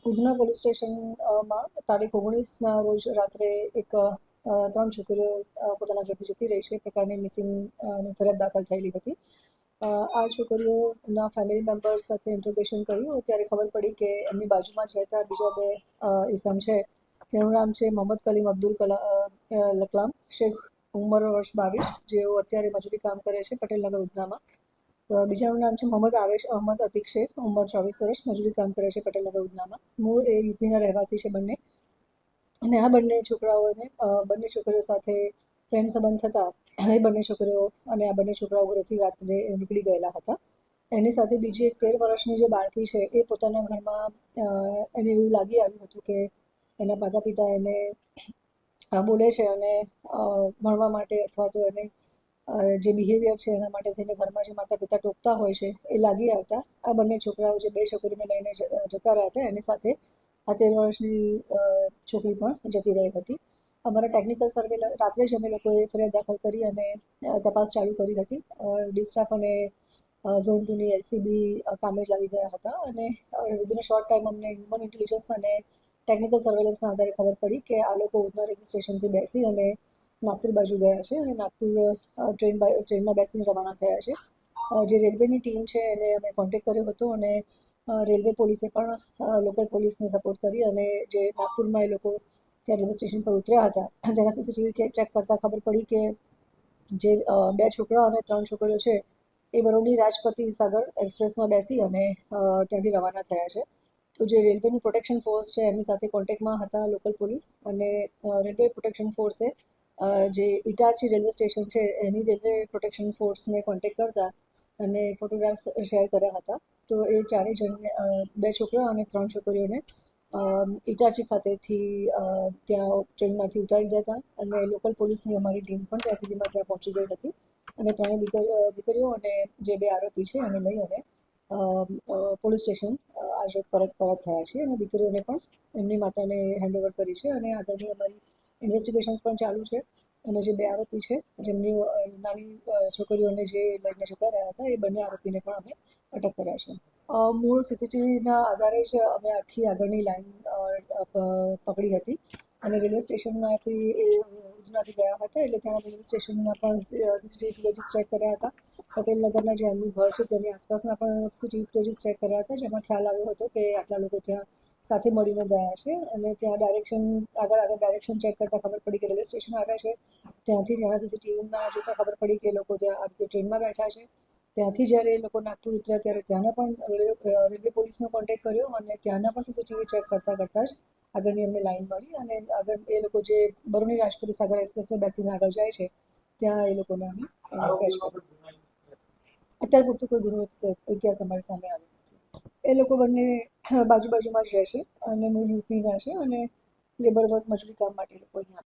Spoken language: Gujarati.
ઉધના પોલીસ સ્ટેશનમાં તારીખ 19ના રોજ રાત્રે એક 3 છોકરીઓ પોતાના ઘરથી જતી રહી છે એ પ્રકારની મિસિંગની ફરિયાદ દાખલ થયેલી હતી. આ છોકરીઓના ફેમિલી મેમ્બર્સ સાથે ઇન્ટ્રોગેશન કર્યું ત્યારે ખબર પડી કે એમની બાજુમાં જ રહેતા બીજા બે ઇસમ છે. તેનું નામ છે મોહમ્મદ કલીમ અબ્દુલ લકલામ, શેખ, ઉંમર વર્ષ 22, જેઓ અત્યારે મજૂરી કામ કરે છે પટેલનગર ઉધનામાં. બીજાનું નામ છે મોહમ્મદ આવેશ અહમદ અતિક શેખ, ઉંમર 24 વર્ષ, મજૂરી કામ કરે છે પટેલનગર ઉધનામાં. મૂળ એ યુપીના રહેવાસી છે બંને. અને આ બંને છોકરીઓ સાથે પ્રેમ સંબંધ થતા એ બંને છોકરીઓ અને આ બંને છોકરાઓ ઘરેથી રાત્રે નીકળી ગયેલા હતા. એની સાથે બીજી એક 13 વર્ષની જે બાળકી છે એ પોતાના ઘરમાં એને એવું લાગી આવ્યું હતું કે એના માતા પિતા એને બોલે છે અને ભણવા માટે અથવા તો એને જે બિહેવિયર છે એના માટે થઈને ઘરમાં જે માતા પિતા ટોકતા હોય છે એ લાગી આવતા આ બંને છોકરાઓ જે બે છોકરીઓને લઈને જતા રહ્યા હતા એની સાથે આ 13 વર્ષની છોકરી પણ જતી રહી હતી. અમારા ટેકનિકલ સર્વે રાત્રે જ અમે લોકોએ ફરિયાદ દાખલ કરી અને તપાસ ચાલુ કરી હતી. ડી સ્ટાફ અને ઝોન 2ની એલસીબી કામે જ લાગી ગયા હતા અને વિધિન અ શોર્ટ ટાઈમ અમને હ્યુમન ઇન્ટેલિજન્સ અને ટેકનિકલ સર્વેલન્સના આધારે ખબર પડી કે આ લોકો ઉધના રેલવે સ્ટેશનથી બેસી અને નાગપુર બાજુ ગયા છે અને નાગપુર ટ્રેનમાં બેસીને રવાના થયા છે. જે રેલવેની ટીમ છે એને અમે કોન્ટેક્ટ કર્યો હતો અને રેલવે પોલીસે પણ લોકલ પોલીસને સપોર્ટ કરી અને જે નાગપુરમાં એ લોકો ત્યાં રેલવે સ્ટેશન પર ઉતર્યા હતા તેના સીસીટીવી ચેક કરતાં ખબર પડી કે જે 2 છોકરા અને 3 છોકરીઓ છે એ બરોલી રાજપતિ સાગર એક્સપ્રેસમાં બેસી અને ત્યાંથી રવાના થયા છે. તો જે રેલવેનું પ્રોટેક્શન ફોર્સ છે એમની સાથે કોન્ટેક્ટમાં હતા લોકલ પોલીસ અને રેલવે પ્રોટેક્શન ફોર્સે જે ઇટારસી રેલવે સ્ટેશન છે એની રેલવે પ્રોટેક્શન ફોર્સને કોન્ટેક્ટ કરતા અને ફોટોગ્રાફ્સ શેર કર્યા હતા. તો એ ચારેય જણને 2 છોકરા અને 3 છોકરીઓને ઇટારસી ખાતેથી ત્યાં ટ્રેનમાંથી ઉતારી દીધા હતા અને લોકલ પોલીસની અમારી ટીમ પણ ત્યાં સુધીમાં ત્યાં પહોંચી ગઈ હતી અને 3 દીકરીઓ અને જે 2 આરોપી છે એને લઈ અને પોલીસ સ્ટેશન આજે પરત થયા છે અને દીકરીઓને પણ એમની માતાને હેન્ડઓવર કરી છે અને આગળની અમારી ઇન્વેસ્ટિગેશન્સ પણ ચાલુ છે અને જે 2 આરોપી છે જેમની નાની છોકરીઓને જે લઈને જતા રહ્યા હતા એ બંને આરોપીને પણ અમે અટક કર્યા છે. મૂળ સીસીટીવીના આધારે જ અમે આખી આગળની લાઈન પકડી હતી અને રેલવે સ્ટેશનમાંથી એ ઉધનાથી ગયા હતા એટલે ત્યાં રેલવે સ્ટેશનના પણ સીસીટીવી ફૂટેજીસ ચેક કર્યા હતા. પટેલનગરના જે એમનું ઘર છે તેની આસપાસના પણ સીસીટીવી ફૂટેજીસ ચેક કર્યા હતા જેમાં ખ્યાલ આવ્યો હતો કે આટલા લોકો ત્યાં સાથે મળીને ગયા છે અને ત્યાં આગળ ડાયરેક્શન ચેક કરતાં ખબર પડી કે રેલવે સ્ટેશન આવ્યા છે. ત્યાંથી ત્યાંના સીસીટીવીમાં જોતાં ખબર પડી કે એ લોકો ત્યાં આ રીતે ટ્રેનમાં બેઠા છે. ત્યાંથી જ્યારે એ લોકો નાગપુર ઉતર્યા ત્યારે ત્યાંના પણ રેલવે પોલીસનો કોન્ટેક્ટ કર્યો અને ત્યાંના પણ સીસીટીવી ચેક કરતાં જ આગળની અમને લાઈન મળી અને આગળ એ લોકો જે બરોલી રાજપતિ સાગર એક્સપ્રેસમાં બેસીને આગળ જાય છે ત્યાં એ લોકોને અમે કેચ કર્યો. અત્યારે પૂરતું કોઈ ગુનો ઇતિહાસ અમારી સામે આવ્યો નથી. એ લોકો બંને બાજુમાં જ રહે છે અને મૂળ યુપીના છે અને લેબર વર્ક મજૂરી કામ માટે લોકો અહીંયા